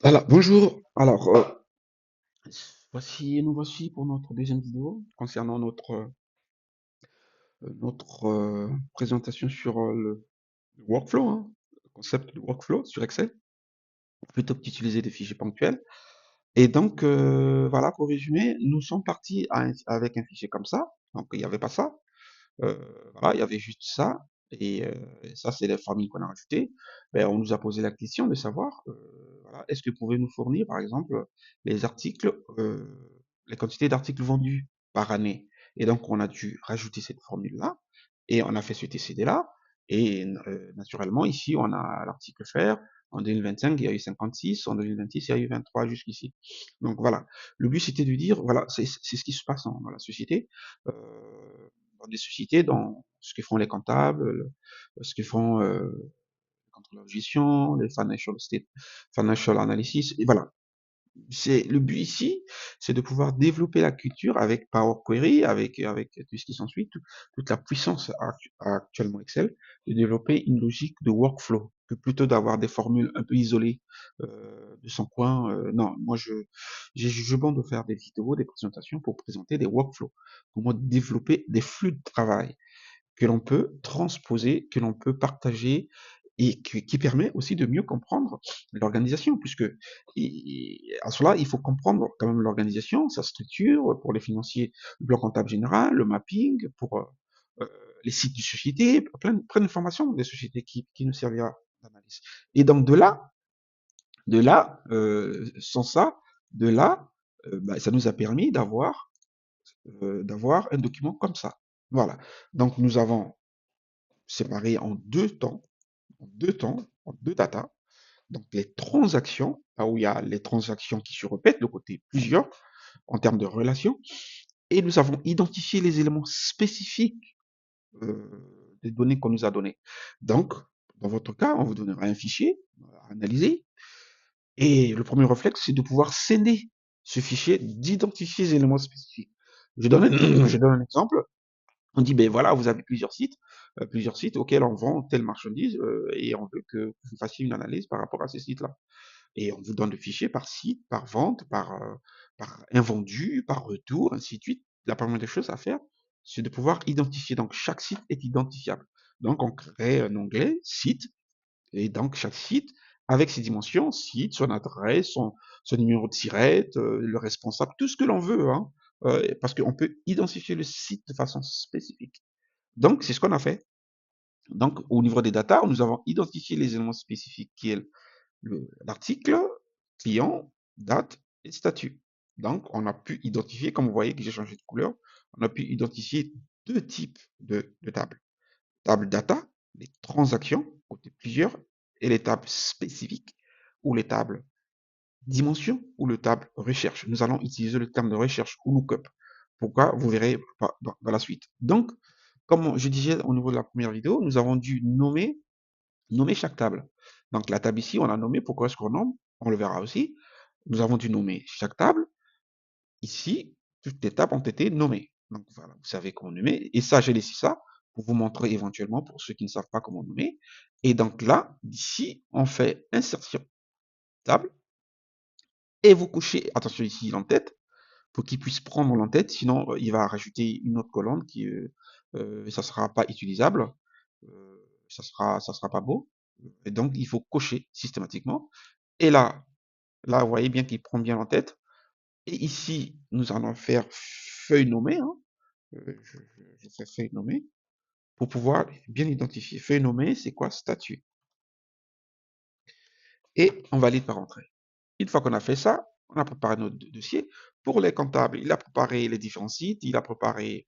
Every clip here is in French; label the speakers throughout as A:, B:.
A: Voilà, bonjour. Alors, nous voici pour notre deuxième vidéo concernant notre présentation sur le workflow, hein, le concept de workflow sur Excel, plutôt qu'utiliser des fichiers ponctuels. Et donc, voilà, pour résumer, nous sommes partis avec un fichier comme ça. Donc, il n'y avait pas ça. Euh, voilà, il y avait juste ça. Et ça, c'est les formules qu'on a rajoutées. Ben, on nous a posé la question de savoir, voilà, est-ce que vous pouvez nous fournir, par exemple, les articles, les quantités d'articles vendus par année. Et donc, on a dû rajouter cette formule-là, et on a fait ce TCD-là. Et naturellement, ici, on a l'article faire. En 2025, il y a eu 56. En 2026, il y a eu 23 jusqu'ici. Donc voilà. Le but, c'était de dire, voilà, c'est ce qui se passe dans la société. Euh, dans des sociétés, dans ce que font les comptables, ce que font les contrôleurs de gestion, les financial analysis, et voilà. C'est le but ici, c'est de pouvoir développer la culture avec Power Query, avec tout ce qui s'ensuit, toute la puissance actuellement Excel, de développer une logique de workflow, que plutôt d'avoir des formules un peu isolées de son coin. Non, moi j'ai jugé bon de faire des vidéos, des présentations pour présenter des workflows, comment développer des flux de travail que l'on peut transposer, que l'on peut partager et qui permet aussi de mieux comprendre l'organisation, puisque à cela, il faut comprendre quand même l'organisation, sa structure, pour les financiers, le plan comptable général, le mapping, pour les sites de société, plein d'informations des sociétés qui nous servira d'analyse. Et donc sans ça, de là, bah, ça nous a permis d'avoir un document comme ça. Voilà. Donc nous avons séparé en deux datas. Donc les transactions, là où il y a les transactions qui se répètent, le côté plusieurs, en termes de relations, et nous avons identifié les éléments spécifiques des données qu'on nous a données. Donc, dans votre cas, on vous donnera un fichier à analyser, et le premier réflexe, c'est de pouvoir sceller ce fichier, d'identifier les éléments spécifiques. Je donne un exemple. On dit, ben voilà, vous avez plusieurs sites auxquels on vend telle marchandise et on veut que vous fassiez une analyse par rapport à ces sites-là. Et on vous donne le fichier par site, par vente, par invendu, par retour, ainsi de suite. La première des choses à faire, c'est de pouvoir identifier. Donc, chaque site est identifiable. Donc, on crée un onglet site et donc chaque site avec ses dimensions, site, son adresse, son numéro de SIRET, le responsable, tout ce que l'on veut, hein, parce qu'on peut identifier le site de façon spécifique. Donc, c'est ce qu'on a fait. Donc, au niveau des data, nous avons identifié les éléments spécifiques qui est l'article, client, date et statut. Donc, on a pu identifier, comme vous voyez que j'ai changé de couleur, on a pu identifier deux types de tables. Table data, les transactions, côté plusieurs, et les tables spécifiques, ou les tables dimension, ou les tables recherche. Nous allons utiliser le terme de recherche ou lookup. Pourquoi? Vous verrez dans la suite. Donc, comme je disais au niveau de la première vidéo, nous avons dû nommer chaque table. Donc la table ici, on l'a nommée. Pourquoi est-ce qu'on nomme? On le verra aussi. Nous avons dû nommer chaque table. Ici, toutes les tables ont été nommées. Donc voilà, vous savez comment nommer. Et ça, j'ai laissé ça pour vous montrer éventuellement pour ceux qui ne savent pas comment nommer. Et donc là, d'ici, on fait insertion table et vous couchez, attention ici, l'entête, pour qu'il puisse prendre l'entête. Sinon, il va rajouter une autre colonne ça sera pas utilisable. Ça sera pas beau. Et donc, il faut cocher systématiquement. Et là, vous voyez bien qu'il prend bien en tête. Et ici, nous allons faire feuille nommée. Hein. Je fais feuille nommée pour pouvoir bien identifier. Feuille nommée, c'est quoi? Statut. Et on valide par entrée. Une fois qu'on a fait ça, on a préparé notre dossier. Pour les comptables, il a préparé les différents sites, il a préparé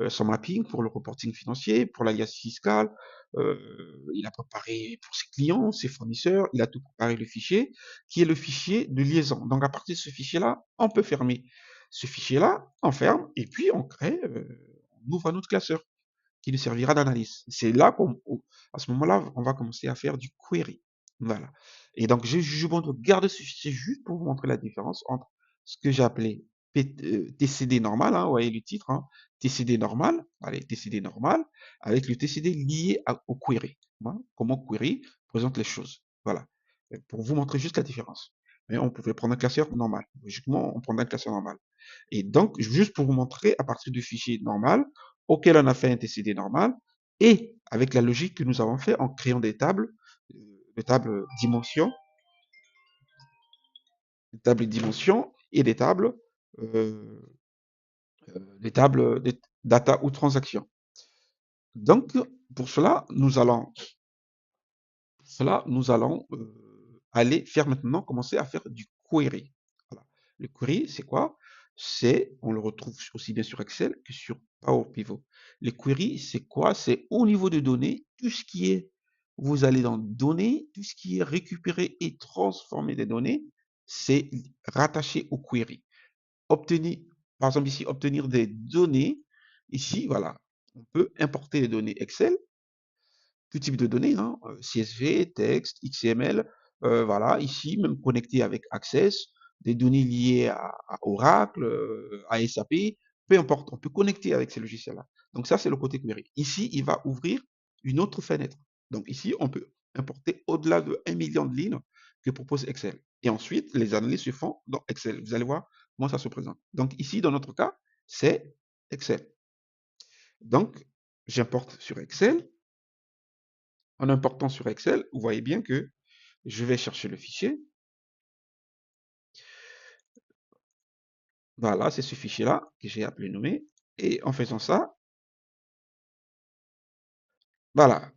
A: son mapping pour le reporting financier, pour l'alias fiscal, il a préparé pour ses clients, ses fournisseurs, il a tout préparé le fichier, qui est le fichier de liaison. Donc à partir de ce fichier-là, on peut fermer. Ce fichier-là, on ferme, et puis on crée, on ouvre un autre classeur qui nous servira d'analyse. C'est là à ce moment-là, on va commencer à faire du query. Voilà. Et donc, je bon de garder ce fichier juste pour vous montrer la différence entre ce que j'ai appelé TCD normal, hein, vous voyez le titre, hein, TCD normal, allez, TCD normal, avec le TCD lié au query. Hein, comment query présente les choses. Voilà. Pour vous montrer juste la différence. mais on pouvait prendre un classeur normal. Logiquement, on prendrait un classeur normal. Et donc, juste pour vous montrer, à partir du fichier normal, auquel on a fait un TCD normal, et avec la logique que nous avons fait en créant des tables dimensions, et euh, des tables de data ou transactions. Donc, pour cela, aller faire maintenant, commencer à faire du query. Voilà. Le query, c'est quoi? On le retrouve aussi bien sur Excel que sur Power Pivot. Le query, c'est quoi? C'est au niveau de données, tout ce qui est, vous allez dans données, tout ce qui est récupérer et transformer des données, c'est rattaché au query. Obtenir, par exemple ici, obtenir des données. Ici, voilà, on peut importer les données Excel, tout type de données, hein, CSV, texte, XML, voilà, ici, même connecté avec Access, des données liées à Oracle, à SAP, peu importe, on peut connecter avec ces logiciels-là. Donc ça, c'est le côté query. Ici, il va ouvrir une autre fenêtre. Donc ici, on peut importer au-delà de 1 million de lignes que propose Excel. Et ensuite, les analyses se font dans Excel. Vous allez voir comment ça se présente. Donc ici, dans notre cas, c'est Excel. Donc, j'importe sur Excel. En important sur Excel, vous voyez bien que je vais chercher le fichier. Voilà, c'est ce fichier-là que j'ai appelé nommer. Et en faisant ça, voilà.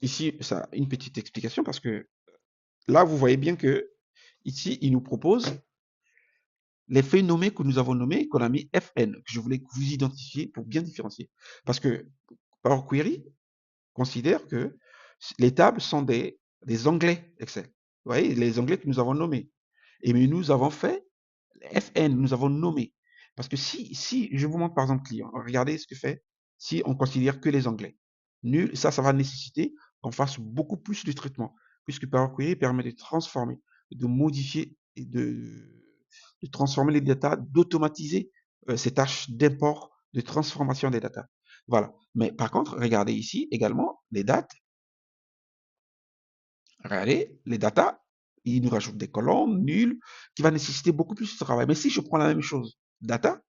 A: Ici, ça, une petite explication parce que là, vous voyez bien que ici, il nous propose les feuilles nommées que nous avons nommées, qu'on a mis FN, que je voulais que vous identifiez pour bien différencier. Parce que Power Query considère que les tables sont des onglets Excel. Vous voyez, les onglets que nous avons nommés. Et mais nous avons fait FN, nous avons nommé. Parce que si je vous montre par exemple client, regardez ce que fait si on considère que les onglets. Nul, ça va nécessiter qu'on fasse beaucoup plus de traitement, puisque Power Query permet de transformer, de modifier et de transformer les datas, d'automatiser ces tâches d'import, de transformation des datas. Voilà. Mais par contre, regardez ici également les dates. Regardez, les datas, il nous rajoute des colonnes, nul, qui va nécessiter beaucoup plus de travail. Mais si je prends la même chose, data,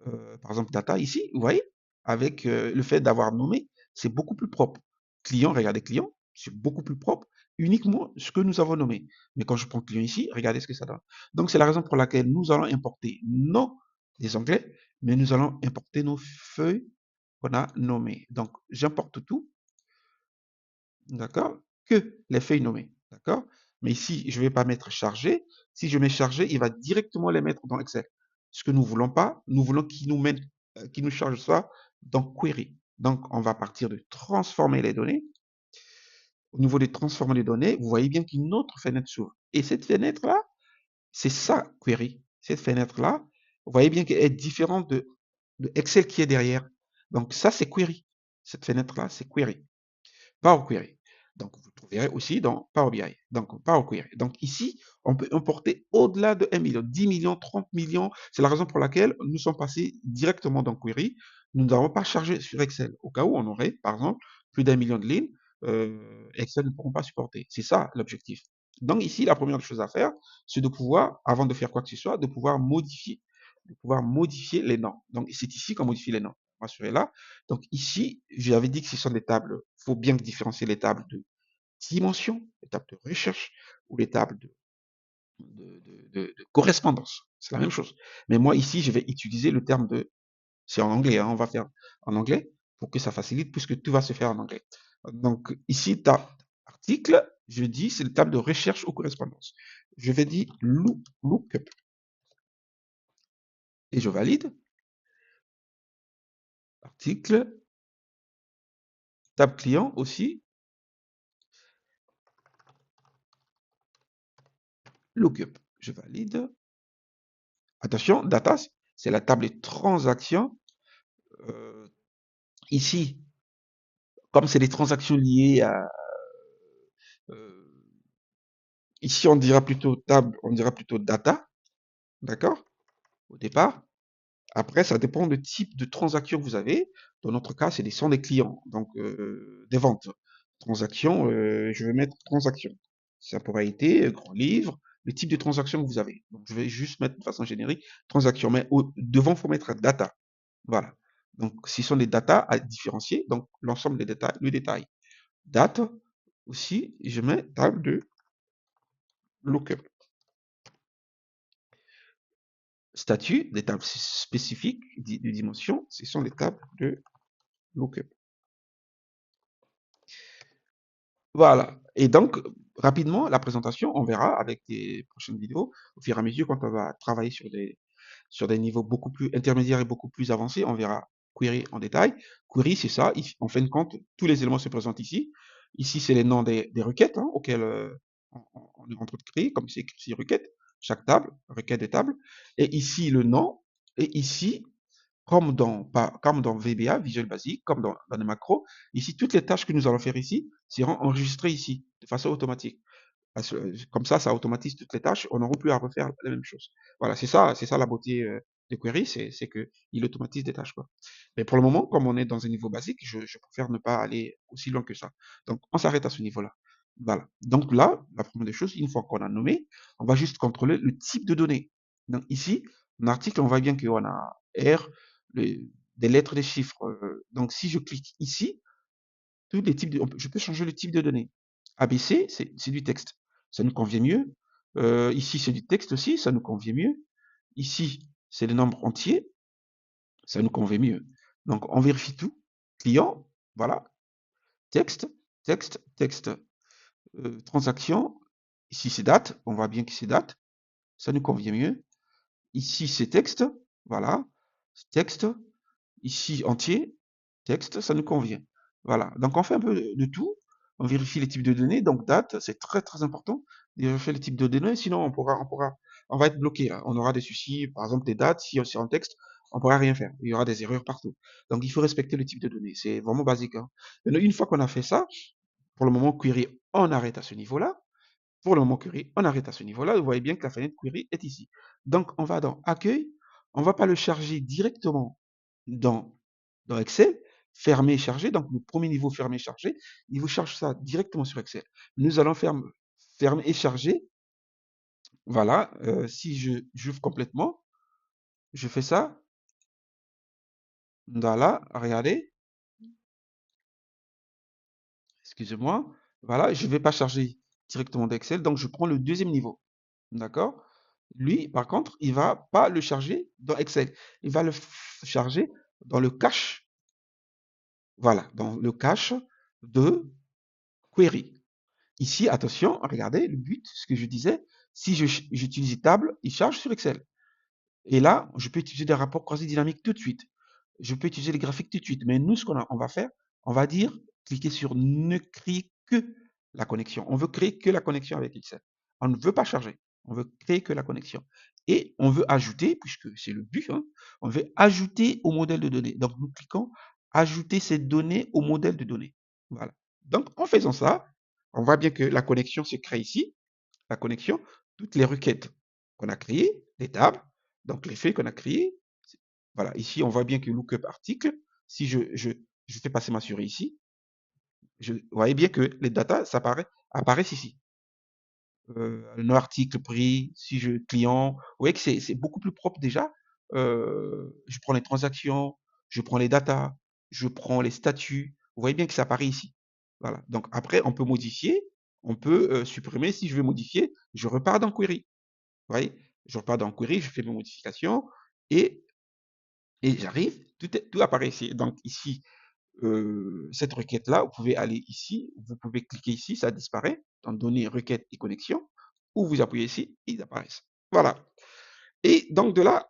A: par exemple data ici, vous voyez, avec le fait d'avoir nommé, c'est beaucoup plus propre. Client, regardez client, c'est beaucoup plus propre, uniquement ce que nous avons nommé. Mais quand je prends client ici, regardez ce que ça donne. Donc c'est la raison pour laquelle nous allons importer non des onglets, mais nous allons importer nos feuilles qu'on a nommées. Donc j'importe tout, d'accord, que les feuilles nommées, d'accord. Mais ici, je ne vais pas mettre chargé. Si je mets chargé, il va directement les mettre dans Excel. Ce que nous ne voulons pas, nous voulons qu'il nous charge ça dans Query. Donc, on va partir de transformer les données. Au niveau de transformer les données, vous voyez bien qu'une autre fenêtre s'ouvre. Et cette fenêtre-là, c'est ça, Query. Cette fenêtre-là, vous voyez bien qu'elle est différente de Excel qui est derrière. Donc, ça, c'est Query. Cette fenêtre-là, c'est Query. Power Query. Donc, vous trouverez aussi dans Power BI. Donc, Power Query. Donc, ici, on peut importer au-delà de 1 million, 10 millions, 30 millions. C'est la raison pour laquelle nous sommes passés directement dans Query. Nous n'avons pas chargé sur Excel. Au cas où on aurait, par exemple, plus d'1 million de lignes, Excel ne pourront pas supporter. C'est ça l'objectif. Donc, ici, la première chose à faire, c'est de pouvoir, avant de faire quoi que ce soit, de pouvoir modifier les noms. Donc, c'est ici qu'on modifie les noms. Rassurez-là. Donc ici, j'avais dit que ce sont des tables, il faut bien différencier les tables de dimension, les tables de recherche ou les tables de correspondance. C'est la même chose. Mais moi ici, je vais utiliser le terme c'est en anglais, hein, on va faire en anglais pour que ça facilite puisque tout va se faire en anglais. Donc ici, tu as article, je dis c'est le table de recherche ou correspondance. Je vais dire lookup et je valide. Article, table client aussi, lookup. Je valide. Attention, data, c'est la table des transactions. Euh, ici, comme c'est des transactions liées à... euh, ici, on dira plutôt table, on dira plutôt data, d'accord, au départ. Après, ça dépend du type de transaction que vous avez. Dans notre cas, sont des clients, donc des ventes. Transactions, je vais mettre transaction. Ça pourrait être grand livre, le type de transaction que vous avez. Donc, je vais juste mettre de façon générique transaction, mais devant, il faut mettre data. Voilà. Donc, ce sont des data à différencier. Donc, l'ensemble des détails, le détail. Date aussi, je mets table de lookup. Statut, des tables spécifiques de dimension, ce sont les tables de lookup. Voilà. Et donc, rapidement, la présentation, on verra avec les prochaines vidéos, au fur et à mesure, quand on va travailler sur des niveaux beaucoup plus intermédiaires et beaucoup plus avancés, on verra query en détail. Query, c'est ça, en fin de compte, tous les éléments se présentent ici. Ici, c'est les noms des requêtes auxquelles on est en train de créer, comme c'est écrit ici, requête, chaque table, requête des tables. Et ici, le nom, et ici, comme dans VBA, Visual Basic, comme dans les macros, ici, toutes les tâches que nous allons faire ici seront enregistrées ici, de façon automatique. Comme ça automatise toutes les tâches, on n'aura plus à refaire la même chose. Voilà, c'est ça la beauté de Query, c'est que il automatise des tâches, quoi. Mais pour le moment, comme on est dans un niveau basique, je préfère ne pas aller aussi loin que ça. Donc, on s'arrête à ce niveau-là. Voilà. Donc là, la première des choses, une fois qu'on a nommé, on va juste contrôler le type de données. Donc ici, en article, on voit bien qu'on a R, des lettres, des chiffres. Donc si je clique ici, tous les types je peux changer le type de données. ABC, c'est du texte. Ça nous convient mieux. Ici, c'est du texte aussi, ça nous convient mieux. Ici, c'est le nombre entier, ça nous convient mieux. Donc, on vérifie tout. Client, voilà. Texte, texte, texte. Transaction, ici c'est date, on voit bien que c'est date, ça nous convient mieux. Ici c'est texte, voilà. Texte, ici entier, texte, ça nous convient. Voilà, donc on fait un peu de tout, on vérifie les types de données, donc date, c'est très très important de vérifier les types de données, sinon on va être bloqué, là. On aura des soucis, par exemple des dates, si c'est en texte, on pourra rien faire, il y aura des erreurs partout. Donc il faut respecter le type de données, c'est vraiment basique. Maintenant, une fois qu'on a fait ça, pour le moment query, on arrête à ce niveau-là. Pour le moment query, on arrête à ce niveau-là. Vous voyez bien que la fenêtre query est ici. Donc, on va dans accueil. On ne va pas le charger directement dans, dans Excel. Fermer et charger. Donc, le premier niveau fermer et charger. Il vous charge ça directement sur Excel. Nous allons fermer et charger. Voilà. Si j'ouvre complètement, je fais ça. Voilà. Regardez. Excusez-moi. Voilà. Je ne vais pas charger directement d'Excel. Donc, je prends le deuxième niveau. D'accord? Lui, par contre, il va pas le charger dans Excel. Il va le charger dans le cache. Voilà, dans le cache de query. Ici, attention, regardez le but, ce que je disais, si j'utilise table, il charge sur Excel. Et là, je peux utiliser des rapports croisés dynamiques tout de suite. Je peux utiliser les graphiques tout de suite. Mais nous, ce on va faire, on va dire, cliquer sur ne créer que la connexion. On veut créer que la connexion avec Excel. On ne veut pas charger. On veut créer que la connexion. Et on veut ajouter, puisque c'est le but, on veut ajouter au modèle de données. Donc, nous cliquons ajouter ces données au modèle de données. Voilà. Donc, en faisant ça, on voit bien que la connexion se crée ici. La connexion, toutes les requêtes qu'on a créées, les tables, donc les faits qu'on a créés. Voilà, ici, on voit bien que lookup article, si je fais passer ma souris ici, vous voyez bien que les datas apparaissent ici. Le article, prix, si je client, vous voyez que c'est beaucoup plus propre déjà. Je prends les transactions, je prends les datas, je prends les statuts. Vous voyez bien que ça apparaît ici. Voilà. Donc après, on peut modifier, on peut supprimer. Si je veux modifier, je repars dans Query. Vous voyez, je repars dans Query, je fais mes modifications et, j'arrive, tout apparaît ici. Donc ici, cette requête-là, vous pouvez aller ici, vous pouvez cliquer ici, ça disparaît, dans données, requêtes et connexions, ou vous appuyez ici, ils apparaissent. Voilà. Et donc de là,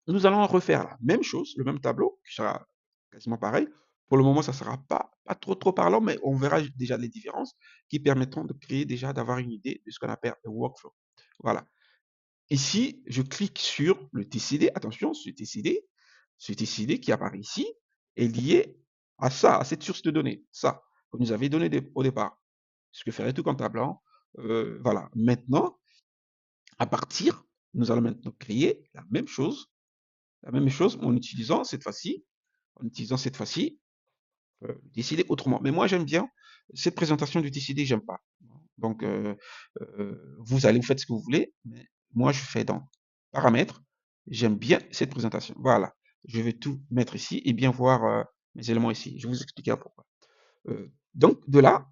A: nous allons refaire la même chose, le même tableau, qui sera quasiment pareil. Pour le moment, ça ne sera pas trop parlant, mais on verra déjà les différences qui permettront de créer déjà, d'avoir une idée de ce qu'on appelle le workflow. Voilà. Ici, je clique sur le TCD. Attention, ce TCD qui apparaît ici est lié à ça, à cette source de données, ça, que nous avions donné au départ. Ce que ferait tout comptable. Voilà. Maintenant, à partir, nous allons maintenant créer la même chose en utilisant cette fois-ci, TCD autrement. Mais moi, j'aime bien cette présentation du TCD, j'aime pas. Donc, vous allez, vous faites ce que vous voulez, mais moi, je fais dans paramètres. J'aime bien cette présentation. Voilà. Je vais tout mettre ici et bien voir mes éléments ici. Je vais vous expliquer pourquoi. Donc, de là,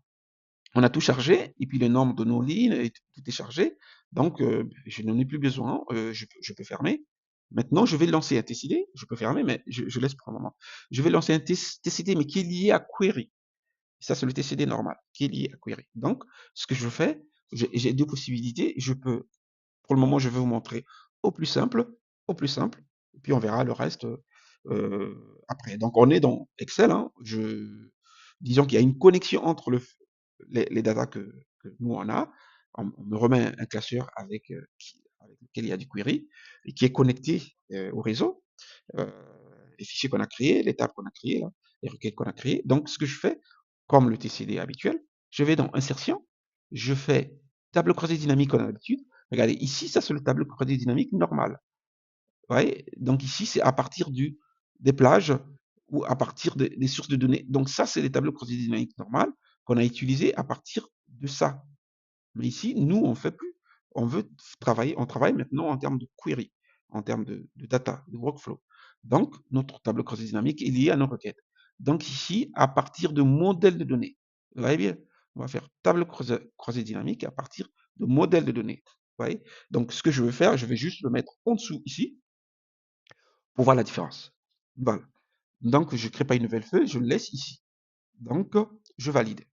A: on a tout chargé, et puis le nombre de nos lignes, et tout est chargé. Donc, je n'en ai plus besoin. Je peux fermer. Maintenant, je vais lancer un TCD. Je peux fermer, mais je laisse pour un moment. Je vais lancer un TCD, mais qui est lié à query. Ça, c'est le TCD normal, qui est lié à query. Donc, ce que je fais, j'ai deux possibilités. Je peux, pour le moment, je vais vous montrer au plus simple, et puis on verra le reste après. Donc, on est dans Excel. Hein, disons qu'il y a une connexion entre les datas que nous on a. On me remet un classeur avec lequel il y a du query et qui est connecté au réseau. Euh, les fichiers qu'on a créés, les tables qu'on a créées, là, les requêtes qu'on a créées. Donc, ce que je fais, comme le TCD habituel, je vais dans Insertion, je fais tableau croisé dynamique comme d'habitude. Regardez, ici, ça c'est le tableau croisé dynamique normal. Ouais, donc ici, c'est à partir des plages ou à partir des sources de données. Donc ça, c'est les tableaux croisés dynamiques normales qu'on a utilisés à partir de ça. Mais ici, nous, on fait plus. On veut travailler, on travaille maintenant en termes de query, en termes de data, de workflow. Donc, notre tableau croisé dynamique est lié à nos requêtes. Donc ici, à partir de modèles de données. Vous voyez bien, on va faire tableau croisé dynamique à partir de modèles de données. Vous voyez. Donc, ce que je veux faire, je vais juste le mettre en dessous ici pour voir la différence. Voilà. Donc, je ne crée pas une nouvelle feuille, je le laisse ici. Donc, je valide.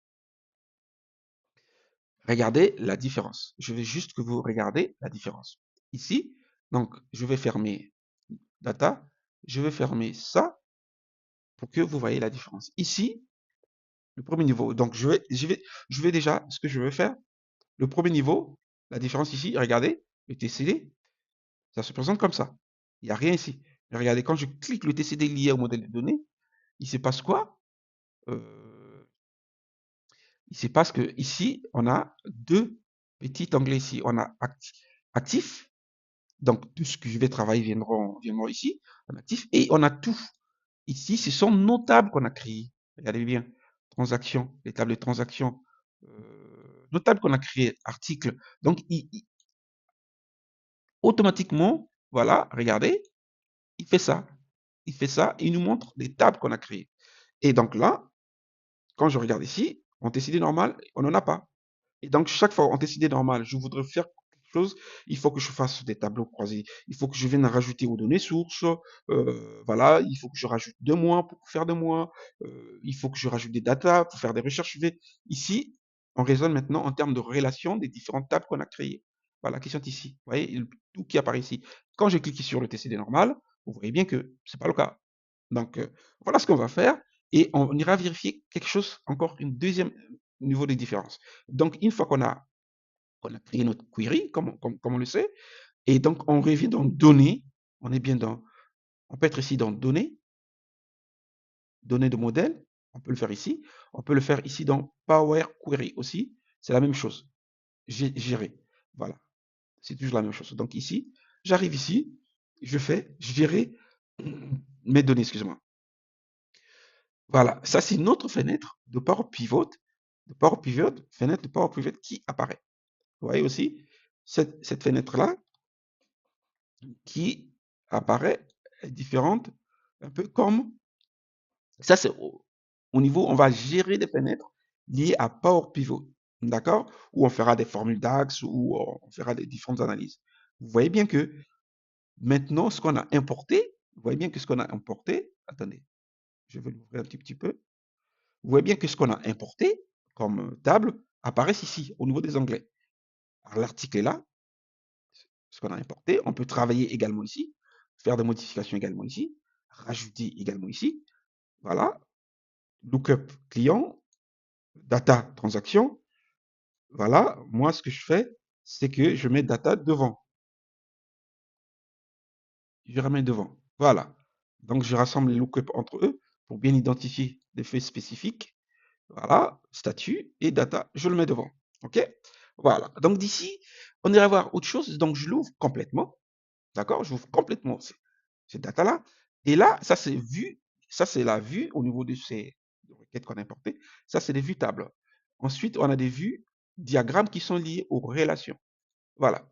A: Regardez la différence. Je veux juste que vous regardez la différence. Ici, donc, je vais fermer data. Je vais fermer ça pour que vous voyez la différence. Ici, le premier niveau. Donc, je vais déjà, ce que je vais faire, le premier niveau, la différence ici, regardez, le TCD, ça se présente comme ça. Il n'y a rien ici. Mais regardez, quand je clique le TCD lié au modèle de données, il se passe quoi? Il se passe que ici, on a deux petits onglets ici. On a actif, donc tout ce que je vais travailler viendront ici, en actif, et on a tout. Ici, ce sont nos tables qu'on a créées. Regardez bien, transactions, les tables de transactions, nos tables qu'on a créées, articles. Donc, automatiquement, voilà, regardez, il fait ça. Il fait ça, et il nous montre les tables qu'on a créées. Et donc là, quand je regarde ici, en TCD normal, on n'en a pas. Et donc, chaque fois en TCD normal, je voudrais faire quelque chose, il faut que je fasse des tableaux croisés. Il faut que je vienne rajouter aux données sources. Voilà, il faut que je rajoute 2 mois pour faire 2 mois. Il faut que je rajoute des datas pour faire des recherches. Ici, on raisonne maintenant en termes de relation des différentes tables qu'on a créées. Voilà, la question est ici. Vous voyez, tout qui apparaît ici. Quand je clique sur le TCD normal, vous voyez bien que ce n'est pas le cas. Donc, voilà ce qu'on va faire. Et on ira vérifier quelque chose, encore une deuxième niveau de différence. Donc, une fois qu'on a créé notre query, comme on le sait, et donc on revient dans données, on est bien on peut être ici dans données, données de modèle, on peut le faire ici, on peut le faire ici dans Power Query aussi, c'est la même chose, gérer, voilà, c'est toujours la même chose. Donc ici, j'arrive ici, je fais gérer mes données, excusez-moi. Voilà, ça c'est une autre fenêtre de Power Pivot, fenêtre de Power Pivot qui apparaît. Vous voyez aussi cette fenêtre-là qui apparaît différente, un peu comme ça, c'est au niveau, on va gérer des fenêtres liées à Power Pivot, d'accord? Où on fera des formules DAX, où on fera des différentes analyses. Vous voyez bien que maintenant, ce qu'on a importé, vous voyez bien que ce qu'on a importé, attendez, je vais l'ouvrir un petit peu. Vous voyez bien que ce qu'on a importé comme table apparaît ici, au niveau des onglets. Alors, l'article est là, ce qu'on a importé. On peut travailler également ici, faire des modifications également ici, rajouter également ici. Voilà, lookup client, data transaction. Voilà, moi ce que je fais, c'est que je mets data devant. Je ramène devant. Voilà. Donc je rassemble les lookups entre eux pour bien identifier des faits spécifiques. Voilà, statut et data, je le mets devant. OK? Voilà. Donc d'ici, on ira voir autre chose. Donc je l'ouvre complètement. D'accord? J'ouvre complètement cette data-là. Et là, ça c'est vue, ça c'est la vue au niveau de ces requêtes qu'on a importées. Ça c'est des vues tables. Ensuite, on a des vues diagrammes qui sont liés aux relations. Voilà,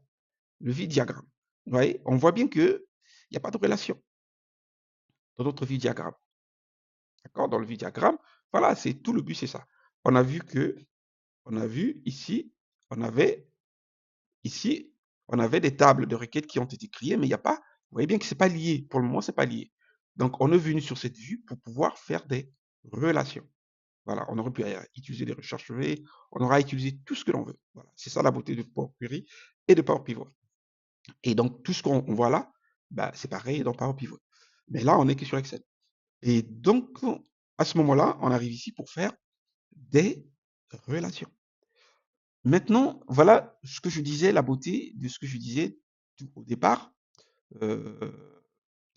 A: le vue diagramme. Vous voyez, on voit bien que il n'y a pas de relation dans notre vue diagramme. D'accord? Dans le vue diagramme, voilà, c'est tout le but, c'est ça. On a vu que, on a vu ici, on avait ici, on avait des tables de requêtes qui ont été créées, mais il n'y a pas, vous voyez bien que c'est pas lié. Pour le moment, c'est pas lié. Donc, on est venu sur cette vue pour pouvoir faire des relations. Voilà, on aurait pu utiliser des recherches V, on aura utilisé tout ce que l'on veut. Voilà, c'est ça la beauté de Power Query et de Power Pivot. Et donc, tout ce qu'on voit là, bah, c'est pareil dans Power Pivot. Mais là, on est que sur Excel. Et donc, à ce moment-là, on arrive ici pour faire des relations. Maintenant, voilà ce que je disais, la beauté de ce que je disais tout au départ. Euh,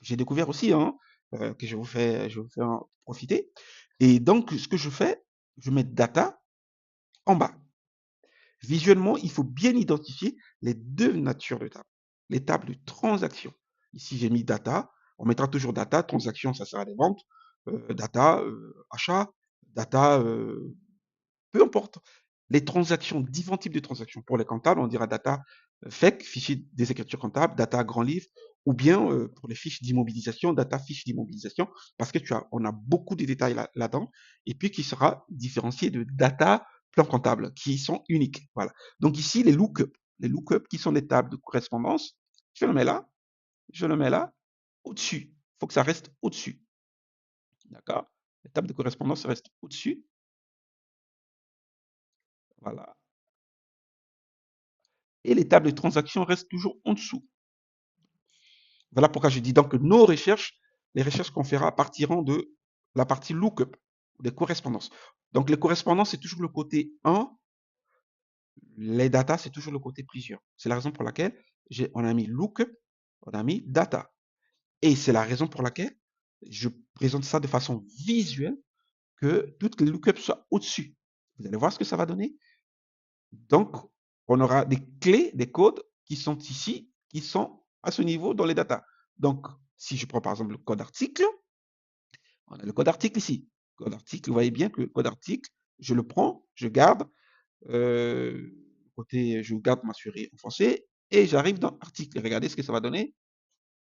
A: j'ai découvert aussi, hein, que je vous fais en profiter. Et donc, ce que je fais, je mets data en bas. Visuellement, il faut bien identifier les deux natures de table. Les tables de transaction. Ici, j'ai mis data. On mettra toujours data. Transaction, ça sera des ventes. Data, achat. Data, peu importe. Les transactions, différents types de transactions. Pour les comptables, on dira data FEC, fichier des écritures comptables, data grand livre, ou bien pour les fiches d'immobilisation, data fiche d'immobilisation, parce que on a beaucoup de détails là-dedans, et puis qui sera différencié de data plan comptable, qui sont uniques. Voilà. Donc ici, les lookups qui sont des tables de correspondance, je le mets là, je le mets là, au-dessus. Il faut que ça reste au-dessus. D'accord? Les tables de correspondance restent au-dessus. Voilà. Et les tables de transaction restent toujours en dessous. Voilà pourquoi je dis donc que nos recherches, les recherches qu'on fera partiront de la partie lookup, des correspondances. Donc les correspondances, c'est toujours le côté 1, les data, c'est toujours le côté plusieurs. C'est la raison pour laquelle on a mis lookup, on a mis data. Et c'est la raison pour laquelle je présente ça de façon visuelle, que toutes les lookups soient au-dessus. Vous allez voir ce que ça va donner. Donc, on aura des clés, des codes qui sont ici, qui sont à ce niveau dans les data. Donc, si je prends par exemple le code article, on a le code article ici. Code article, vous voyez bien que le code article, je le prends, je garde, côté, je garde ma souris enfoncée, et j'arrive dans article. Regardez ce que ça va donner.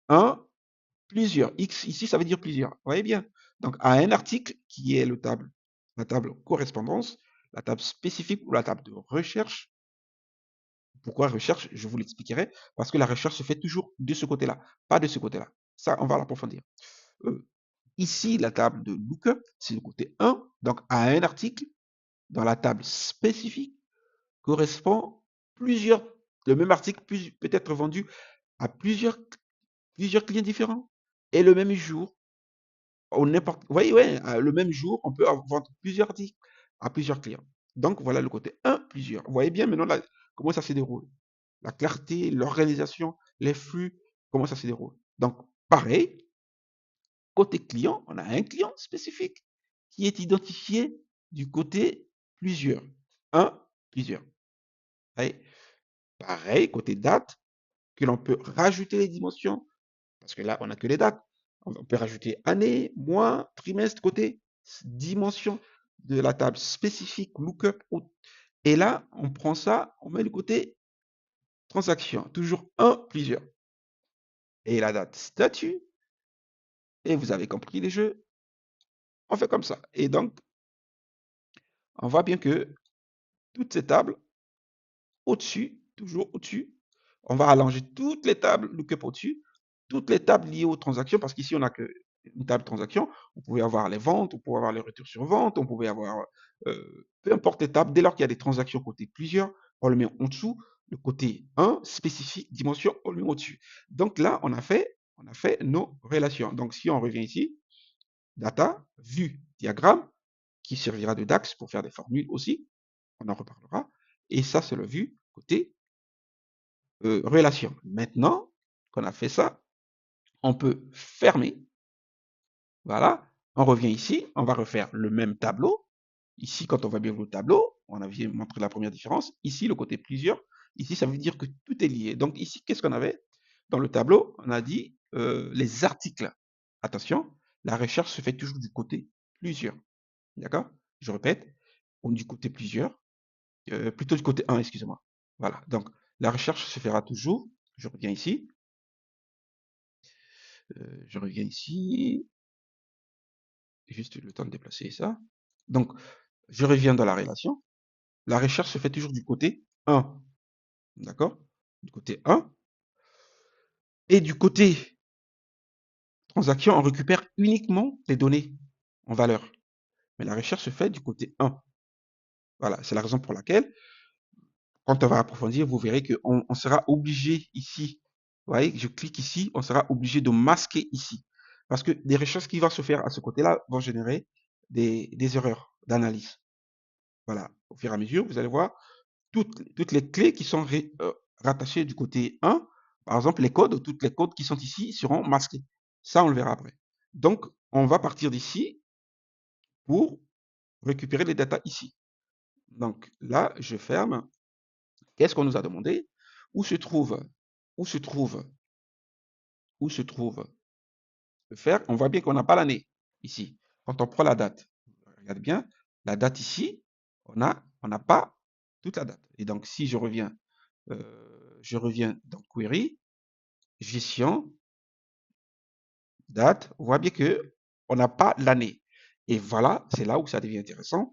A: Un, plusieurs. X ici, ça veut dire plusieurs. Vous voyez bien. Donc, à un article qui est la table correspondance, la table spécifique ou la table de recherche. Pourquoi recherche? Je vous l'expliquerai. Parce que la recherche se fait toujours de ce côté-là, pas de ce côté-là. Ça, on va l'approfondir. Ici, la table de lookup, c'est le côté 1. Donc, à un article, dans la table spécifique, correspond plusieurs. Le même article peut être vendu à plusieurs clients différents. Et le même jour, vous voyez, ouais, le même jour, on peut vendre plusieurs articles à plusieurs clients. Donc, voilà le côté 1, plusieurs. Vous voyez bien maintenant comment ça se déroule. La clarté, l'organisation, les flux, comment ça se déroule. Donc, pareil, côté client, on a un client spécifique qui est identifié du côté plusieurs. Un, plusieurs. Voyez. Pareil, côté date, que l'on peut rajouter les dimensions, parce que là, on n'a que les dates. On peut rajouter année, mois, trimestre, côté dimension de la table spécifique, lookup. Et là, on prend ça, on met le côté transaction, toujours un, plusieurs. Et la date statut, et vous avez compris les jeux, on fait comme ça. Et donc, on voit bien que toutes ces tables, au-dessus, toujours au-dessus, on va allonger toutes les tables lookup au-dessus, toutes les tables liées aux transactions, parce qu'ici, on n'a qu'une table transaction. On pouvait avoir les ventes, on pouvait avoir les retours sur vente, on pouvait avoir peu importe les tables, dès lors qu'il y a des transactions côté plusieurs, on le met en dessous, le côté 1, spécifique, dimension, on le met au-dessus. Donc là, on a fait nos relations. Donc si on revient ici, data, vue, diagramme, qui servira de DAX pour faire des formules aussi, on en reparlera. Et ça, c'est le vue côté relation. Maintenant qu'on a fait ça, on peut fermer. Voilà. On revient ici, on va refaire le même tableau. Ici, quand on va bien voir le tableau, on avait montré la première différence. Ici, le côté plusieurs. Ici, ça veut dire que tout est lié. Donc ici, qu'est-ce qu'on avait? Dans le tableau, on a dit les articles. Attention, la recherche se fait toujours du côté plusieurs. D'accord? Je répète, on du côté plusieurs. plutôt du côté 1, excusez-moi. Voilà, donc la recherche se fera toujours. Je reviens ici. Je reviens ici. Juste le temps de déplacer ça. Donc, je reviens dans la relation. La recherche se fait toujours du côté 1. D'accord? Du côté 1. Et du côté transaction, on récupère uniquement les données en valeur. Mais la recherche se fait du côté 1. Voilà, c'est la raison pour laquelle, quand on va approfondir, vous verrez qu'on sera obligé ici, vous voyez, je clique ici, on sera obligé de masquer ici. Parce que des recherches qui vont se faire à ce côté-là vont générer des erreurs d'analyse. Voilà, au fur et à mesure, vous allez voir toutes les clés qui sont rattachées du côté 1, par exemple les codes, toutes les codes qui sont ici seront masqués. Ça, on le verra après. Donc, on va partir d'ici pour récupérer les datas ici. Donc là, je ferme. Qu'est-ce qu'on nous a demandé? Où se trouve, où se trouve, où se trouve le faire? On voit bien qu'on n'a pas l'année ici. Quand on prend la date, regarde bien, la date ici, on n'a pas toute la date. Et donc, si je reviens dans Query, gestion, date, on voit bien que on n'a pas l'année. Et voilà, c'est là où ça devient intéressant.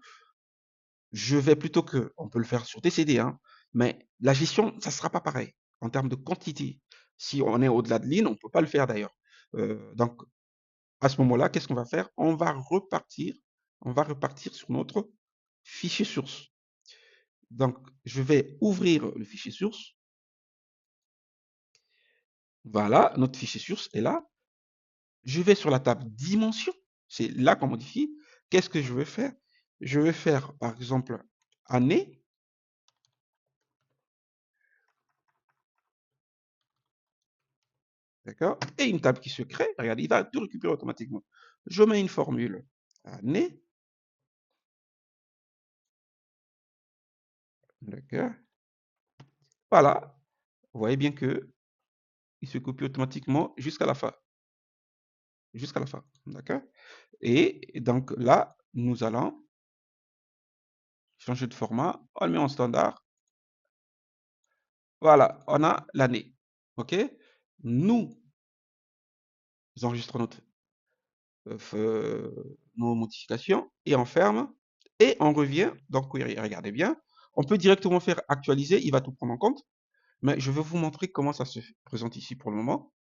A: Je vais plutôt que, on peut le faire sur TCD, hein, mais la gestion, ça ne sera pas pareil en termes de quantité. Si on est au-delà de ligne, on ne peut pas le faire d'ailleurs. Donc, à ce moment-là, qu'est-ce qu'on va faire? On va repartir sur notre fichier source. Donc, je vais ouvrir le fichier source. Voilà, notre fichier source est là. Je vais sur la table dimension. C'est là qu'on modifie. Qu'est-ce que je vais faire? Je vais faire, par exemple, année. D'accord? Et une table qui se crée. Regardez, il va tout récupérer automatiquement. Je mets une formule. Année. D'accord? Voilà. Vous voyez bien que il se copie automatiquement jusqu'à la fin. Jusqu'à la fin. D'accord? Et donc là, nous allons changer de format. On le met en standard. Voilà, on a l'année. OK? Nous enregistrons nos modifications et on ferme et on revient dans Query. Regardez bien. On peut directement faire actualiser, il va tout prendre en compte. Mais je vais vous montrer comment ça se présente ici pour le moment.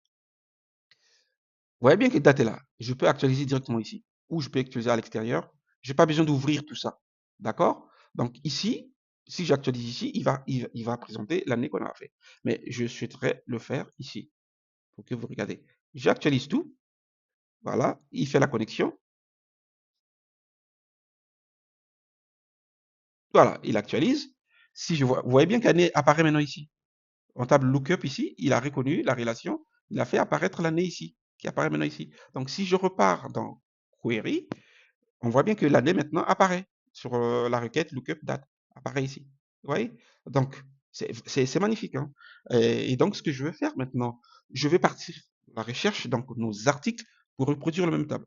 A: Vous voyez bien que date est là. Je peux actualiser directement ici. Ou je peux actualiser à l'extérieur. Je n'ai pas besoin d'ouvrir tout ça. D'accord? Donc ici, si j'actualise ici, il va présenter l'année qu'on a fait. Mais je souhaiterais le faire ici. Pour que vous regardez. J'actualise tout. Voilà. Il fait la connexion. Voilà. Il actualise. Si je vois, vous voyez bien qu'année apparaît maintenant ici. En table lookup ici, il a reconnu la relation. Il a fait apparaître l'année ici, qui apparaît maintenant ici. Donc si je repars dans Query, on voit bien que l'année maintenant apparaît sur la requête lookup date, apparaît ici. Vous voyez? Donc, c'est magnifique, hein. Et donc, ce que je vais faire maintenant, je vais partir à la recherche, donc nos articles, pour reproduire le même table.